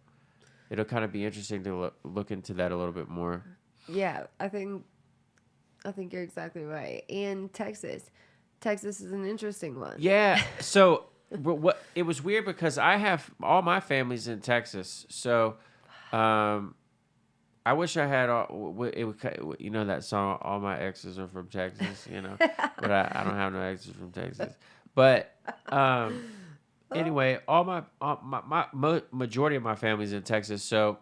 it'll kind of be interesting to look into that a little bit more. Yeah, I think you're exactly right. And Texas is an interesting one. Yeah. So, it was weird because I have all my family's in Texas. So, I wish I had all. You know that song, "All My Exes Are from Texas." But I don't have no exes from Texas. But um, anyway, majority of my family's in Texas, so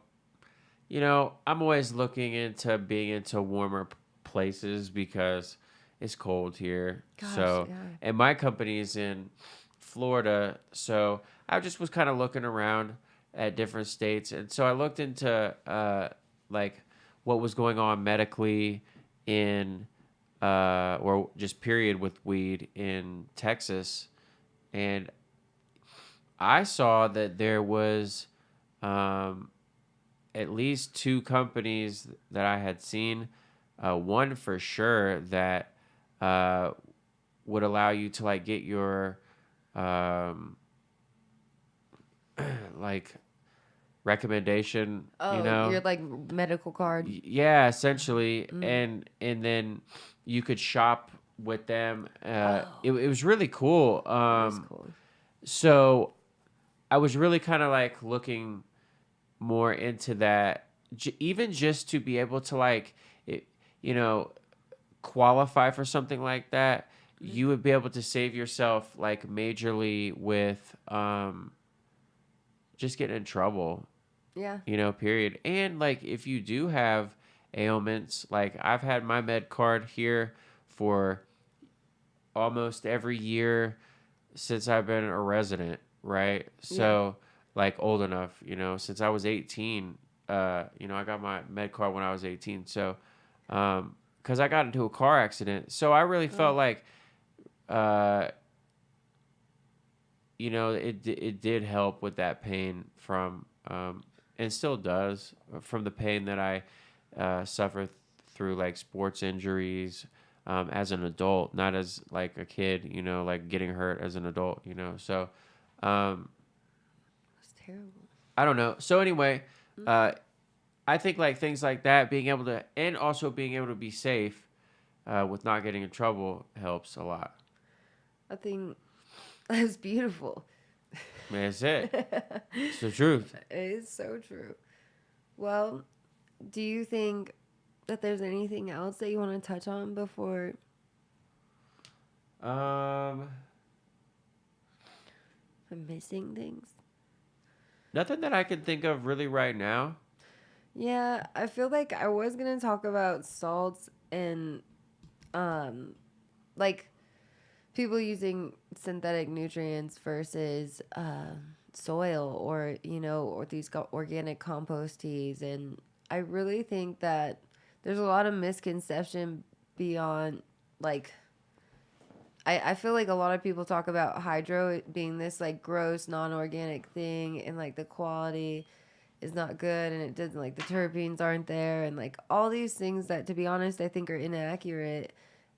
I'm always looking into being into warmer places because it's cold here. Gosh, So, yeah. and my company is in Florida, so I just was kind of looking around at different states, and so I looked into like what was going on medically in or just period with weed in Texas, and I saw that there was um, at least two companies that I had seen. One for sure that uh, would allow you to like get your um, like recommendation. Oh, you're like medical card. Yeah, essentially, Mm. and then you could shop with them. Oh, It was really cool. that is cool. So I was really kind of like looking more into that, even just to be able to like, it, you know, qualify for something like that. You would be able to save yourself like majorly with just getting in trouble, Yeah. period. And like if you do have ailments, like I've had my med card here for almost every year since I've been a resident, right? Yeah. So, like old enough, since I was 18, I got my med card when I was 18. So, because I got into a car accident, so I really Oh, felt like, uh, it did help with that pain from, and still does from the pain that I suffer through like sports injuries. As an adult, not as like a kid, like getting hurt as an adult, So, um, that's terrible. I don't know. So anyway, Mm. uh, I think like things like that, being able to, and also being able to be safe with not getting in trouble helps a lot. I think that's beautiful. Man, that's it. It It's the truth. is so true. Well, do you think that there's anything else that you want to touch on before Um, I'm missing things? Nothing that I can think of really right now. Yeah, I feel like I was gonna talk about salts and um like people using synthetic nutrients versus soil or or these organic compost teas, and I really think that there's a lot of misconception beyond like I feel like a lot of people talk about hydro being this like gross non-organic thing, and like the quality is not good, and it doesn't like the terpenes aren't there, and like all these things that, to be honest, I think are inaccurate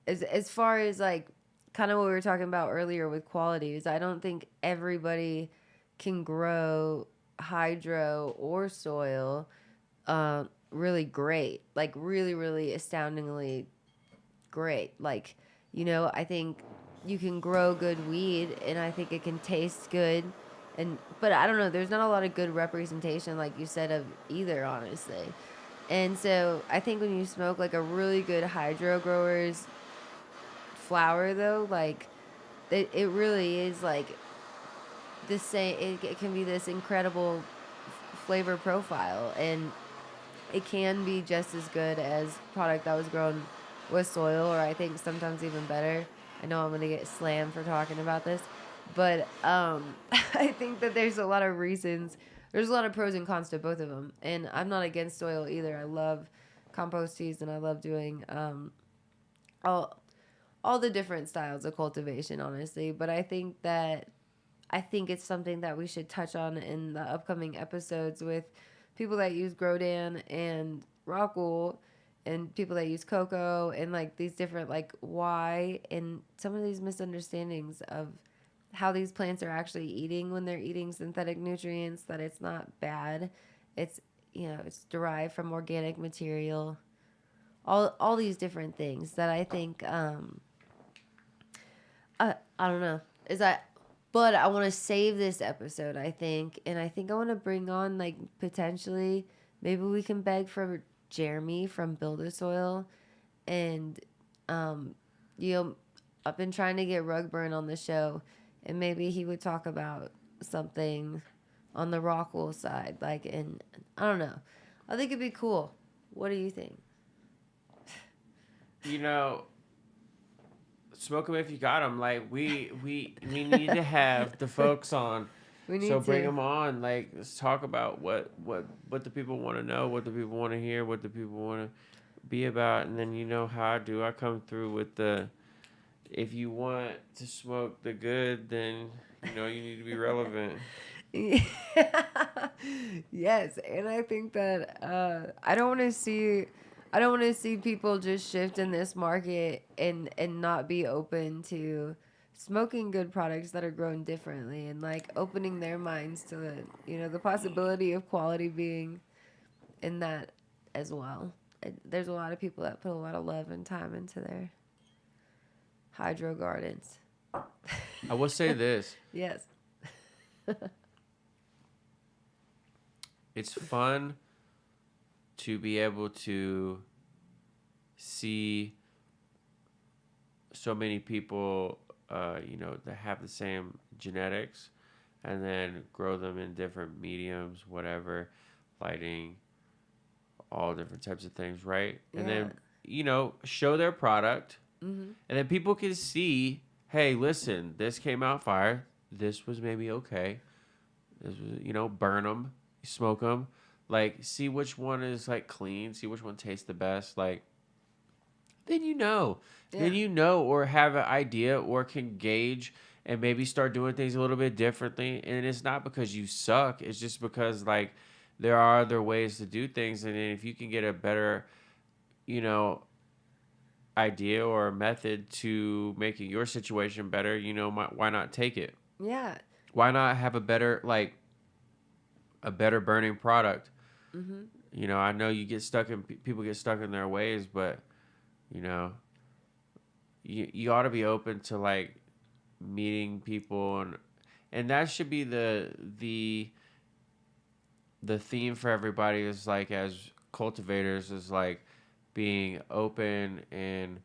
as far as like kind of what we were talking about earlier with qualities. I don't think everybody can grow hydro or soil really great, like really really astoundingly great. Like, I think you can grow good weed and I think it can taste good. And but I don't know, there's not a lot of good representation like you said of either, honestly. And so I think when you smoke like a really good hydro grower's flower though, like it really is like the same. It can be this incredible flavor profile, and it can be just as good as product that was grown with soil, or I think sometimes even better. I know I'm gonna get slammed for talking about this, but I think that there's a lot of reasons. There's a lot of pros and cons to both of them, and I'm not against soil either. I love compost teas, and I love doing all all the different styles of cultivation, honestly. But I think it's something that we should touch on in the upcoming episodes with people that use Grodan and Rockwool, and people that use cocoa, and like these different like why and some of these misunderstandings of how these plants are actually eating when they're eating synthetic nutrients, that it's not bad. It's it's derived from organic material. All these different things that I think I don't know. Is that but I want to save this episode, I think, and I think I want to bring on like potentially maybe we can beg for Jeremy from Build a Soil, and um, you know, I've been trying to get Rugburn on the show, and maybe he would talk about something on the Rockwool side, like, and I don't know. I think it'd be cool. What do you think? You know, smoke them if you got them. Like we need to have the folks on. We So need bring to. them on. Like let's talk about what the people want to know, what the people want to hear, what the people want to be about, and then you know how I do. I come through with the. If you want to smoke the good, then you know you need to be relevant. Yes, and I think that I don't want to see. I don't want to see people just shift in this market and not be open to smoking good products that are grown differently and like opening their minds to the the possibility of quality being in that as well. There's a lot of people that put a lot of love and time into their hydro gardens. I will say this: Yes. it's fun to be able to see so many people, that have the same genetics, and then grow them in different mediums, whatever, lighting, all different types of things, right? And Yeah. then show their product, Mhm. and then people can see, hey, listen, this came out fire. This was maybe okay. This was, burn them, smoke them, like see which one is like clean, see which one tastes the best, like then Yeah. or have an idea or can gauge and maybe start doing things a little bit differently. And it's not because you suck, it's just because like there are other ways to do things, and then if you can get a better, you know, idea or a method to making your situation better, why not take it? Yeah. Why not have a better burning product? Mhm. I know you get stuck in people get stuck in their ways, but you know, you ought to be open to like meeting people, and that should be the theme for everybody, is like as cultivators, is like being open and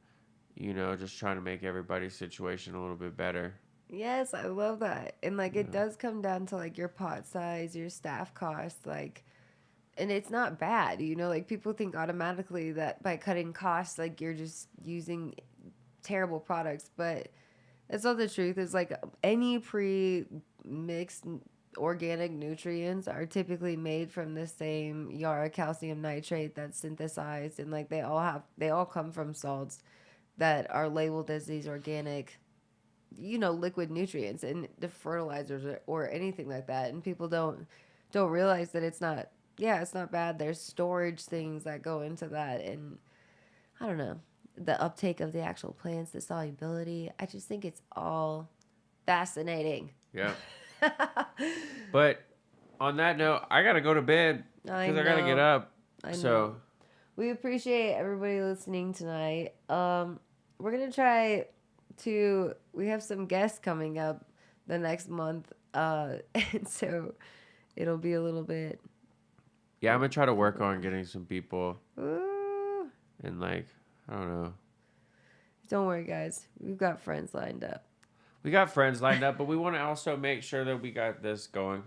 just trying to make everybody's situation a little bit better. Yes, I love that. And like You it know? does come down to like your pot size, your staff costs, like and it's not bad, like people think automatically that by cutting costs like you're just using terrible products, but that's not the truth. It's like any pre-mixed organic nutrients are typically made from the same yara calcium nitrate that's synthesized, and like they all come from salts that are labeled as these organic liquid nutrients and the fertilizers or anything like that, and people don't realize that it's not bad. There's storage things that go into that, and I don't know, the uptake of the actual plants, the solubility. I just think it's all fascinating. Yeah. But on that note, I gotta go to bed I because I gotta get know. up. I know. So We appreciate everybody listening tonight. We're gonna try to. We have some guests coming up the next month, and so it'll be a little bit. yeah, I'm gonna try to work on getting some people, Ooh. and like I don't know. Don't worry, guys. We've got friends lined up. We got friends lined up, but we want to also make sure that we got this going.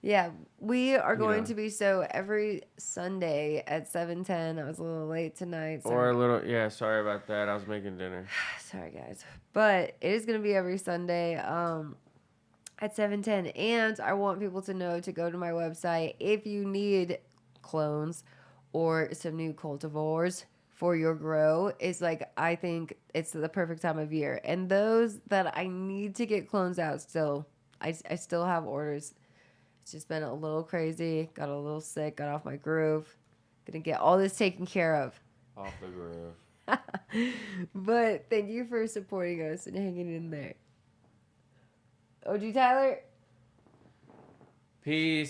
Yeah, we are You going know, to be so every Sunday at 7:10. I was a little late tonight. or Sorry. a little. Yeah, sorry about that. I was making dinner. Sorry, guys. But it is going to be every Sunday at 7:10. And I want people to know to go to my website if you need clones or some new cultivars for your grow. Is like, I think it's the perfect time of year. And those that I need to get clones out still, I still have orders. It's just been a little crazy. Got a little sick. Got off my groove. Gonna get all this taken care of. Off the groove. But thank you for supporting us and hanging in there. OG Tyler. Peace.